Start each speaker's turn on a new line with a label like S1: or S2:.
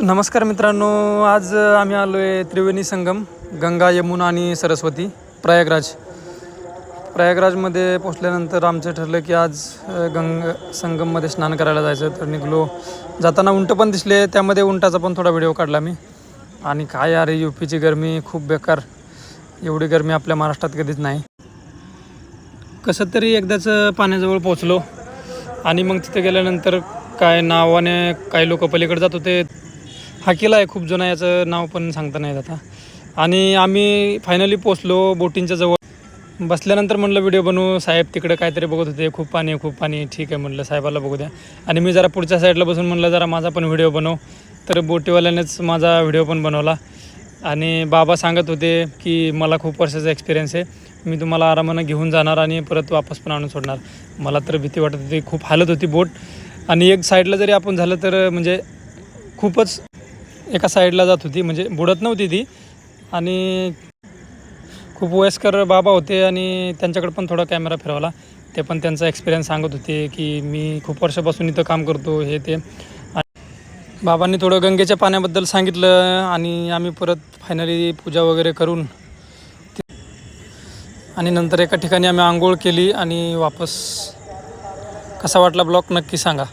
S1: नमस्कार मित्रांनो, आज आम्ही आलो आहे त्रिवेणी संगम, गंगा, यमुना आणि सरस्वती, प्रयागराजमध्ये पोचल्यानंतर आमचं ठरलं की आज संगममध्ये स्नान करायला जायचं. तर निघलो. जाताना उंट पण दिसले, त्यामध्ये उंटाचा पण थोडा व्हिडिओ काढला मी. आणि काय यार, UPची गरमी खूप बेकार. एवढी गरमी आपल्या महाराष्ट्रात कधीच नाही. कसं तरी एकदाच पाण्याजवळ पोचलो आणि मग तिथे गेल्यानंतर काय नावाने काही लोक पलीकडे जात होते. हा किल्ला आहे खूप जुना, याचं नाव पण सांगता नाही आता. आणि आम्ही फायनली पोचलो बोटिंगच्या जवळ. बसल्यानंतर म्हणलं व्हिडिओ बनवू. साहेब तिकडे काहीतरी बघत होते, खूप पाणी खूप पाणी. ठीक आहे म्हणलं, साहेबाला बघू द्या. आणि मी जरा पुढच्या साईडला बसून म्हणलं जरा माझा पण व्हिडिओ बनव. तर बोटीवाल्यानेच माझा व्हिडिओ पण बनवला. आणि बाबा सांगत होते की मला खूप वर्षाचा एक्सपिरियन्स आहे, मी तुम्हाला आरामानं घेऊन जाणार आणि परत वापस पण आणून सोडणार. मला तर भीती वाटत होती, खूप हालत होती बोट. आणि एक साईडला जरी आपण झालं तर म्हणजे खूपच एका साईडला जात होती, म्हणजे बुडत नव्हती ती. आणि खूप वयस्कर बाबा होते आणि त्यांच्याकडे पण थोडा कॅमेरा फिरवला. ते पण त्यांचा एक्सपिरियन्स सांगत होते की मी खूप वर्षापासून इथं काम करतो, हे ते. बाबांनी थोडं गंगेच्या पाण्याबद्दल सांगितलं आणि आम्ही परत फायनली पूजा वगैरे करून आणि नंतर एका ठिकाणी आम्ही आंघोळ केली आणि वापस. कसा वाटला ब्लॉग नक्की सांगा.